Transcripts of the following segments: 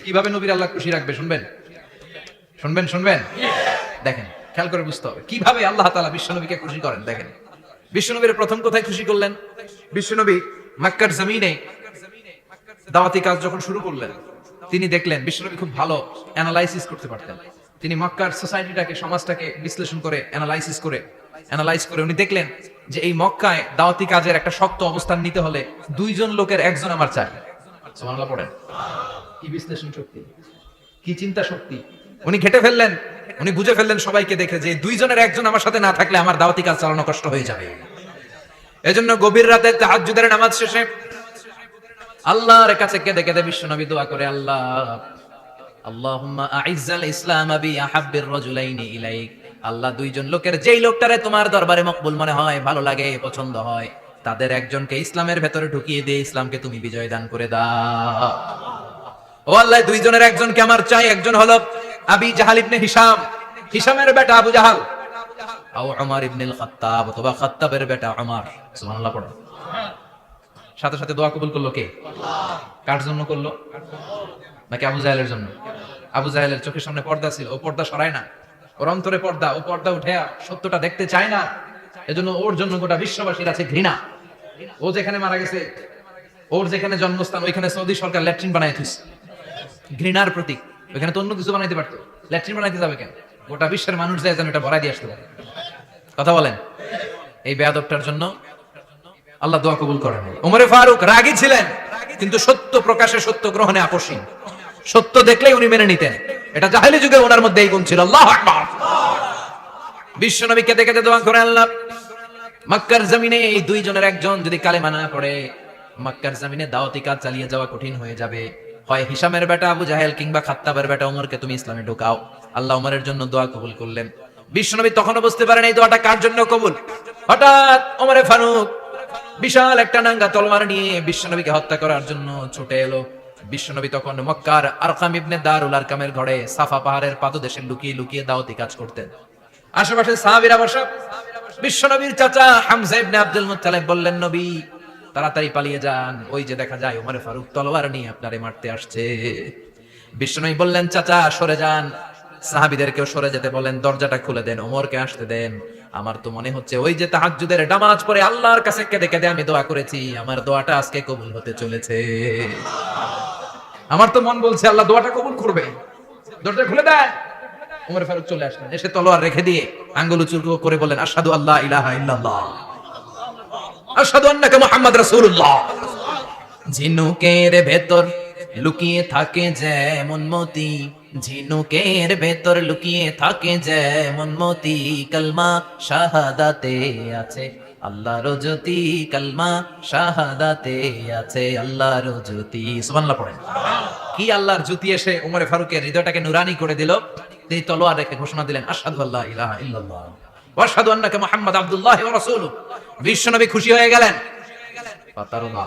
কিভাবে নবীর আল্লাহ খুশি রাখবে শুনবেন শুনবেন শুনবেন দেখেন, খেয়াল করে বুঝতে হবে কিভাবে আল্লাহ তাআলা বিশ্বনবীকে খুশি করেন। দেখেন, বিশ্বনবীর প্রথম কোথায় খুশি করলেন? বিশ্বনবী মক্কার জমিনে দাওয়াতি কাজ যখন শুরু করলেন, তিনি দেখলেন বিশ্বনবী খুব ভালো অ্যানালাইসিস করতে পারতেন। তিনি মক্কার সোসাইটিটাকে, সমাজটাকে বিশ্লেষণ করে অ্যানালাইজ করে উনি দেখলেন যে এই মক্কায় দাওয়াতি কাজের একটা শক্ত অবস্থান নিতে হলে দুইজন লোকের একজন আমার চাই। সুবহানাল্লাহ পড়েন। কি বিশ্লেষণ শক্তি, কি চিন্তা শক্তি! উনি ঘেটে ফেললেন, উনি বুঝে ফেললেন সবাইকে দেখে যে দুইজনের একজন আমার সাথে না থাকলে আমার দাওয়াতি কাজ চালানো কষ্ট হয়ে যাবে। এজন্য গভীর রাতে তাহাজ্জুদের নামাজ শেষে আল্লাহর কাছে কেঁদে কেঁদে বিশ্বনবী দোয়া করে, আল্লাহ আল্লাহুম্মা আইজ্জাল ইসলাম বি আহাব্বির রাজুলাইনি ইলাইক। আল্লাহ, দুইজন লোকের যেই লোকটারে তোমার দরবারে মকবুল মনে হয়, ভালো লাগে, পছন্দ হয়, তাদের একজনকে ইসলামের ভেতরে ঢুকিয়ে দিয়ে ইসলামকে তুমি বিজয় দান করে দাও। ও আল্লাহ, দুইজনের একজনকে আমার চাই। একজন হলো আবি জাহাল ইবনে হিশাম, হিশামের বেটা আবু জাহাল, আও উমর ইবনুল খাত্তাব, অথবা খাত্তাবের বেটা উমর। সুবহানাল্লাহ পড়ো। সাথে সাথে দোয়া কবুল করলো কে? কার জন্য করলো? নাকি আবু জাহেলের জন্য? আবু জাহেলের চোখের সামনে পর্দা ছিল, ও পর্দা সরায় না। ওর অন্তরে পর্দা, ও পর্দা উঠে সত্যটা দেখতে চায় না। এজন্য ওর জন্য গোটা বিশ্ববাসীর আছে ঘৃণা। ও যেখানে মারা গেছে, ওর যেখানে জন্মস্থান, ওইখানে সৌদি সরকার ল্যাট্রিন বানায় দিয়েছে। ঘৃণার প্রতীক। ওইখানে তো অন্য কিছু বানাইতে পারতো, ল্যাট্রিন বানাইতে যাবে কেন? গোটা বিশ্বের মানুষ যায় যেন এটা ভরাই দিয়ে আসতে পারে। কথা বলেন। এই বেয়াদবটার জন্য আল্লাহ দোয়া কবুল করেন। ওমরে ফারুক রাগী ছিলেন, কিন্তু সত্য প্রকাশে, সত্য গ্রহণে আকর্ষণ। সত্য দেখলেই উনি মেনে নিতেন। এটা জাহেলি যুগে ওনার মধ্যে এই গুণ ছিল। আল্লাহু আকবার। বিশ্বনবী কেঁদে কেঁদে দোয়া করে, আল্লাহ, মক্কার জমিনে এই দুইজনের একজন যদি কালেমা না পড়ে, মক্কার জমিনে দাওয়াতি কাজ চালিয়ে যাওয়া কঠিন হয়ে যাবে। হয় হিশামের বেটা আবু জাহেল কিংবা খাত্তাবের বেটা ওমরকে তুমি ইসলামে ঢোকাও। আল্লাহ ওমরের জন্য দোয়া কবুল করলেন। বিশ্বনবী তখনও বুঝতে পারেন এই দোয়াটা কার জন্য কবুল। হঠাৎ ওমরে ফারুক বিশাল একটা নাঙ্গা তলোয়ার নিয়ে বিশ্বনবীকে হত্যা করার জন্য ছুটে এলো। বিশ্বনবী তখন মক্কার আরকাম ইবনে দারুল আরকামের ঘরে সাফা পাহাড়ের পাদদেশে লুকিয়ে লুকিয়ে দাওয়াতি কাজ করতেন। আশেপাশে সাহাবীরা বসা। বিশ্বনবীর চাচা হামজা ইবনে আব্দুল মুত্তালিব বললেন, নবী তাড়াতাড়ি পালিয়ে যান, ওই যে দেখা যায় ওমর ফারুক তলোয়ার নিয়ে আপনারে মারতে আসছে। বিশ্বনবী বললেন, চাচা সরে যান, সাহাবীদেরকেও সরে যেতে বলেন, দরজাটা খুলে দেন, ওমরকে আসতে দেন। আমার তো মনে হচ্ছে ওই যে তাহাজ্জুদের নামাজ পড়ে আল্লাহর কাছে কেঁদে কেঁদে আমি দোয়া করেছি, আমার দোয়াটা আজকে কবুল হতে চলেছে। আমার তো মন বলছে আল্লাহ দোয়াটা কবুল করবে। দরজা খুলে দেন। ওমর ফারুক চলে আসলেন, এসে তলোয়ার রেখে দিয়ে আঙ্গুল উঁচু করে বলেন, আশহাদু আল্লা ইলাহা ইল্লাল্লাহ, আশহাদু আন্নাকা মুহাম্মদ রাসূলুল্লাহ। ঝিনুকের ভেতর লুকিয়ে থাকে যেমন মতি, ঝিনুকের ভেতর লুকিয়ে থাকে যেমন মতি, কালমা শাহাদাতে আছে আল্লাহর জ্যোতি, কালমা শাহাদাতে আছে আল্লাহর জ্যোতি। সুবহানাল্লাহ পড়েন। কি আল্লাহর জ্যোতি এসে ওমরে ফারুকের হৃদয়টাকে নুরানি করে দিল। তিনি তলোয়ার রেখে ঘোষণা দিলেন, আশহাদু আল্লা ইলাহা ইল্লাল্লাহ ওয়া আশহাদু আন্নাকা মুহাম্মাদ আবদুল্লাহি ওয়া রাসূলুহু। বিশ্বনবী খুশি হয়ে গেলেন। ফাতারদা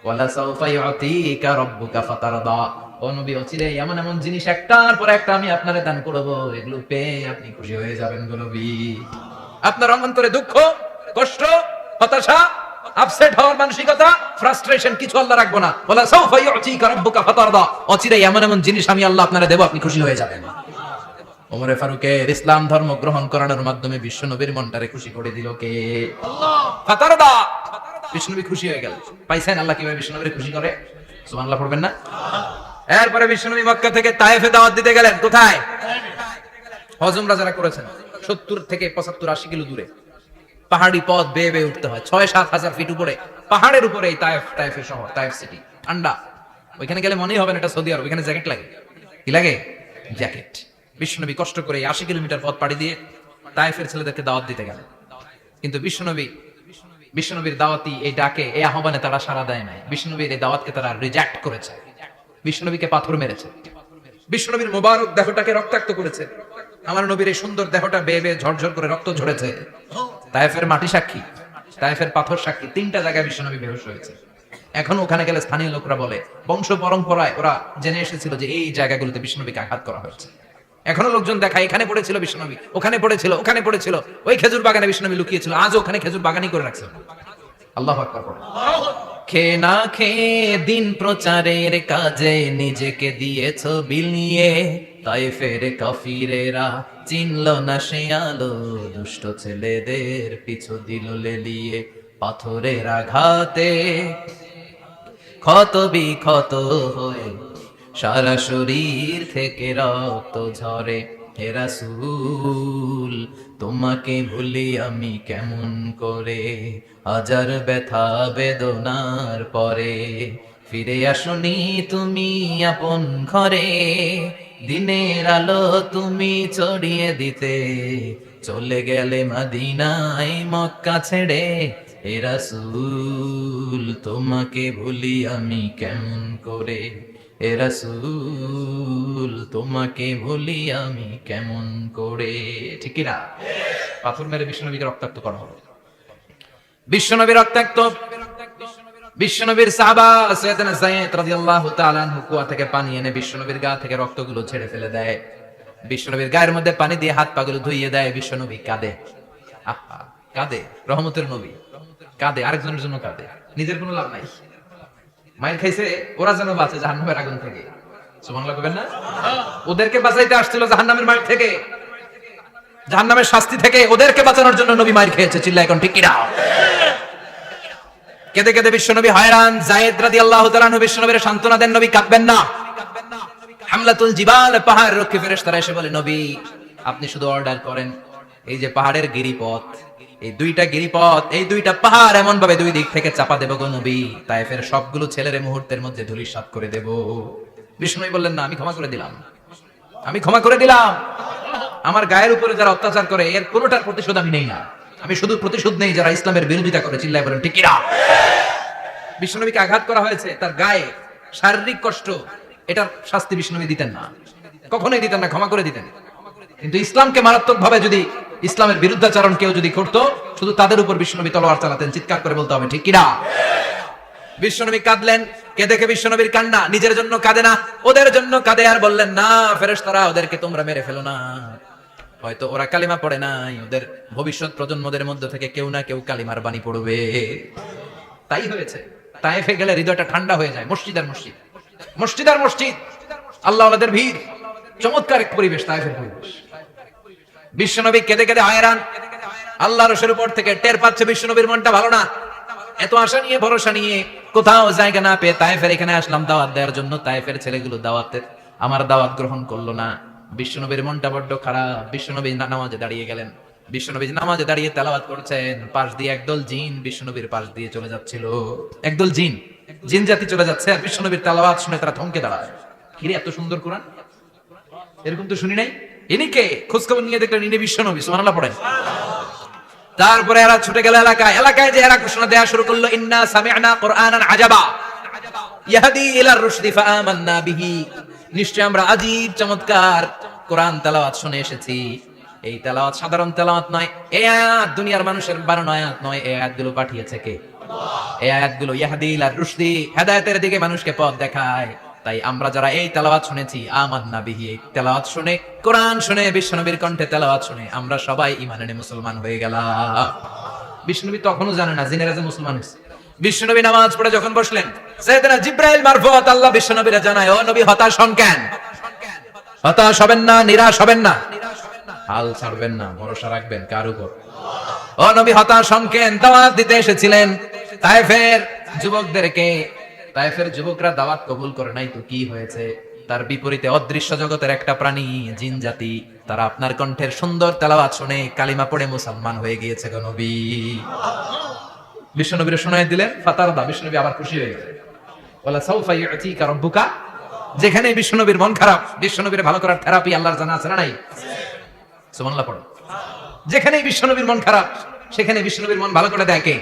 ওয়ালা সাউফা ইউতিকা রাব্বুকা ফাতারদা। ও নবী, অচিরে এমন এমন জিনিস একটার পর একটা আমি আপনারে দান করব, এগুলো পেয়ে আপনি খুশি হয়ে যাবেন গো নবী। আপনার অন্তরে দুঃখ, কষ্ট, হতাশা, আপসেট হওয়ার মানসিকতা, ফ্রাস্ট্রেশন কিছু আল্লাহ রাখবো না। ওয়ালা সাউফা ইউতিকা রাব্বুকা ফাতারদা। অচিরে এমন এমন জিনিস আমি আল্লাহ আপনারে দেব, আপনি খুশি হয়ে যাবেন। ওমরে ফারুকের ইসলাম ধর্ম গ্রহণ করানোর মাধ্যমে বিশ্বনবীর মনটারে খুশি করে দিল কে? আল্লাহ। ফাতারদা। বিশ্বনবী খুশি হয়ে গেল। পাইছেন আল্লাহ কিভাবে বিশ্বনবীর খুশি করে? সুবহানাল্লাহ পড়বেন না? এরপরে বিশ্বনবী মক্কা থেকে তায়েফে দাওয়াত দিতে গেলেন। কোথায়? হজ উমরা যারা করেছেন 70 থেকে 75 80 কিলো দূরে পাহাড়ি পথ বেয়ে বেয়ে উঠতে হয়। 6-7 হাজার ফিট উপরে পাহাড়ের উপরে এই তায়েফের শহর, তায়েফ সিটি। ঠান্ডা। ওইখানে গেলে মনেই হবে না এটা সৌদি আরব। ওইখানে জ্যাকেট লাগে। কি লাগে? জ্যাকেট। বিশ্বনবী কষ্ট করে 80 কিলোমিটার পথ পাড়ি দিয়ে তায়েফের ছেলেদেরকে দাওয়াত দিতে গেলেন। কিন্তু বিশ্বনবীর দাওয়াতি এই ডাকে, এই আহ্বানে তারা সাড়া দেয় নাই। বিশ্বনবীর এই দাওয়াতকে তারা রিজেক্ট করেছে। বিশ্বনবীকে পাথর মেরেছে। বিশ্বনবীর মোবারক দেহটাকে রক্তাক্ত করেছে। আমার নবীর এই সুন্দর দেহটা বেয়ে বেয়ে ঝরঝর করে রক্ত ঝরেছে। তায়েফের মাটি সাক্ষী, তায়েফের পাথর সাক্ষী। 3টা জায়গায় বিশ্বনবী বেহুশ হয়েছে। এখন ওখানে গেলে স্থানীয় লোকরা বলে, বংশ পরম্পরায় ওরা জেনে এসেছিল যে এই জায়গাগুলোতে বিশ্বনবীকে আঘাত করা হয়েছে। এখনো লোকজন দেখায়, এখানে পড়েছিল বিশ্বনবী, ওখানে পড়েছিল, ওখানে পড়েছিল, ওই খেজুর বাগানে বিশ্বনবী লুকিয়েছিল, আজ ওখানে খেজুর বাগানই করে রাখছে। আল্লাহু আকবার পড়ে। খেয়ে না খেয়ে দিন প্রচারের কাজে নিজেকে দিয়েছ বিলিয়ে, তায়েফের কাফিরেরা চিনল না সে আলো, দুষ্ট ছেলেদের পিছু দিল লেলিয়ে, পাথরের আঘাতে ক্ষত বিক্ষত হয়ে সারা শরীর থেকে রক্ত ঝরে। হে রাসূল তোমাকে ভুলি আমি কেমন করে, হাজার ব্যথা বেদনার পরে ফিরে আসনি তুমি আপন ঘরে, দিনের আলো তুমি ছড়িয়ে দিতে চলে গেলে মদিনায় মক্কা ছেড়ে। হে রাসূল তোমাকে ভুলি আমি কেমন করে, হে রাসূল তোমাকে ভুলি আমি কেমন করে। ঠিক কি না? পাথর মেরে বিশ্বনবীকে রক্তাক্ত করা হলো। বিশ্বনবী রক্তাক্ত, বিশ্বনবীর সাহাবা সাইয়েদনা যায়েদ রাদিয়াল্লাহু তাআলা আনহু কুয়া থেকে পানি এনে বিশ্বনবীর গা থেকে রক্তগুলো ছেড়ে ফেলে দেয়। বিশ্বনবীর গায়ের মধ্যে পানি দিয়ে হাত পাগুলো ধুইয়ে দেয়। বিশ্বনবী কাঁদে, আহা কাঁদে, রহমতের নবী কাঁদে, আরেকজনের জন্য কাঁদে, নিজের কোনো লাভ নাই। মাইর খাইছে ওরা যেন বাঁচে জাহান্নামের আগুন থেকে। সুবহানাল্লাহ কইবেন না? ওদেরকে বাঁচাইতে আসছিল জাহান্নামের মাইর থেকে, জাহান্নামের শাস্তি থেকে ওদেরকে বাঁচানোর জন্য নবী মাইর খেয়েছে। চিল্লায় এখন ঠিক কি না? কেঁদে কেঁদে বিশ্বনবী হয়রান। যায়েদ রাদিয়াল্লাহু তাআলা আনহু বিশ্বনবীর সান্ত্বনা দেন, নবী কাঁদবেন না। হামলাতুল জিবাল, পাহাড় রক্ষী ফেরেশতারা এসে বলে, নবী আপনি শুধু অর্ডার করেন, এই যে পাহাড়ের গিরিপথ, এই দুইটা গিরিপথ, এই দুইটা পাহাড় এমন ভাবে দুই দিক থেকে চাপা দেব গো নবী, তায়েফের সবগুলো ছেলের মুহূর্তের মধ্যে ধূলিসাৎ করে দেব। বিষ্ণু বললেন, না আমি ক্ষমা করে দিলাম, আমি ক্ষমা করে দিলাম। আমার গায়ের উপরে যারা অত্যাচার করে এর কোনোটার প্রতিশোধ আমি নেই না, আমি শুধু প্রতিশোধ নেই যারা ইসলামের বিরোধিতা করে। চিল্লায় বলেন ঠিক কি না? বিষ্ণুনবীকে আঘাত করা হয়েছে, তার গায়ে শারীরিক কষ্ট, এটার শাস্তি বিষ্ণুনবী দিতেন না, কখনোই দিতেন না, ক্ষমা করে দিতেন। কিন্তু ইসলামকে মারাত্মক ভাবে যদি ইসলামের বিরুদ্ধাচরণ কেউ যদি করতো, শুধু তাদের উপর বিষ্ণুনবী তলোয়ার চালাতেন। চিৎকার করে বলতে হবে ঠিক কি না? বিশ্বনবী কাঁদলেন। কে দেখে বিশ্বনবীর কান্না, নিজের জন্য কাঁদে না, ওদের জন্য কাঁদে। আর বললেন, না ফেরেশতারা ওদেরকে তোমরা মেরে ফেলো না, হয়তো ওরা কালিমা পড়ে নাই, ওদের ভবিষ্যৎ প্রজন্মদের মধ্যে থেকে কেউ না কেউ কালিমার বাণী পড়বে। তাই হয়েছে। তায়েফে গেলে হৃদয়টা ঠান্ডা হয়ে যায়। মসজিদ আর মসজিদ, মসজিদ আর মসজিদ, আল্লাহ ওয়ালাদের ভিড়, চমৎকার এক পরিবেশ তায়েফের পরিবেশ। বিশ্বনবী কেঁদে কেঁদে হয়রান। আল্লাহর রসুলের উপর থেকে টের পাচ্ছে বিশ্বনবীর মনটা ভালো না। এত আশা নিয়ে ভরসা নিয়ে কোথাও জায়গা না পেয়ে তায়েফের এখানে আসলাম দাওয়াত দেওয়ার জন্য। তায়েফের ছেলেগুলো দাওয়াতের আমার দাওয়াত গ্রহণ করলো না। বিশ্বনবীর মনটা বড্ড খারাপ। বিশ্বনবী নামাজে দাঁড়িয়ে গেলেন। বিশ্বনবী নামাজে দাঁড়িয়ে তেলাওয়াত করছেন। পাশ দিয়ে একদল জিন বিশ্বনবীর পাশ দিয়ে চলে যাচ্ছিল। একদল জিন, জিন জাতি চলে যাচ্ছে, আর বিশ্বনবীর তেলাওয়াত শুনে তারা থমকে দাঁড়ায়। কিরে এত সুন্দর কোরআন, এরকম তো শুনি নাই। ইনি কে? খোঁজখবর নিয়ে দেখলেন ইনি বিশ্বনবী। সুবহানাল্লাহ পড়েন। তারপরে এরা ছুটে গেল এলাকায়। এলাকায় যে এরা ঘোষণা দেয়া শুরু করলো, ইন্না সামি'না কুরআনান আজাবা ইয়াহদি ইলার রুশদি ফাআমান্না বিহি। নিশ্চয় আমরা আজীব চমৎকার কোরআন তেলাওয়াত শুনে এসেছি। এই তেলাওয়াত সাধারণ তেলাওয়াত নয়, এই আয়াত দুনিয়ার মানুষের বানানো আয়াত নয়। এই আয়াতগুলো পাঠিয়েছে কে? এই আয়াতগুলো ইয়াহদি ইলার রুশদি, হেদায়েতের দিকে মানুষকে পথ দেখায়। তাই আমরা যারা এই তেলাওয়াত শুনেছি, আমান্না বিহি, এই তেলাওয়াত শুনে, কোরআন শুনে, বিশ্বনবীর কণ্ঠে তেলাওয়াত শুনে আমরা সবাই ঈমান এনে মুসলমান হয়ে গেলাম। বিশ্বনবী তখনও জানে না জিনেরা যে মুসলমান হয়েছে। বিশ্বনবী নামাজ পড়ে যখন বসলেন, সাইয়েদনা জিবরাইল মারফুআত আল্লাহ বিশ্বনবীরে জানায়, ও নবী হতাশ হন কেন? হতাশ হবেন না, নিরাশ হবেন না, হাল ছাড়বেন না, ভরসা রাখবেন কার উপর? ও নবী হতাশ হন কেন? দাওয়াত দিতে এসেছিলেন তায়েফের যুবকদেরকে। তায়েফের যুবকরা দাওয়াত কবুল করে নাই তো কি হয়েছে? তার বিপরীতে অদৃশ্য জগতের একটা প্রাণী, জিন জাতি, তারা আপনার কণ্ঠের সুন্দর তেলাওয়াত শুনে কালিমা পড়ে মুসলমান হয়ে গিয়েছে গো নবী। বিশ্বনবীর শোনায় দিলেন। ফাতারদা, বিশ্বনবী আবার খুশি হয়ে গেলেন। ওয়ালা সাউফা ইউতিকা রাব্বুকা। যেখানে বিশ্বনবীর মন খারাপ, বিশ্বনবীর ভালো করার থেরাপি আল্লাহর জানা আছে না নাই? সুবহানাল্লাহ পড়ো। যেখানে বিশ্বনবীর মন খারাপ, সেখানে বিশ্বনবীর মন ভালো করে দেয় কে?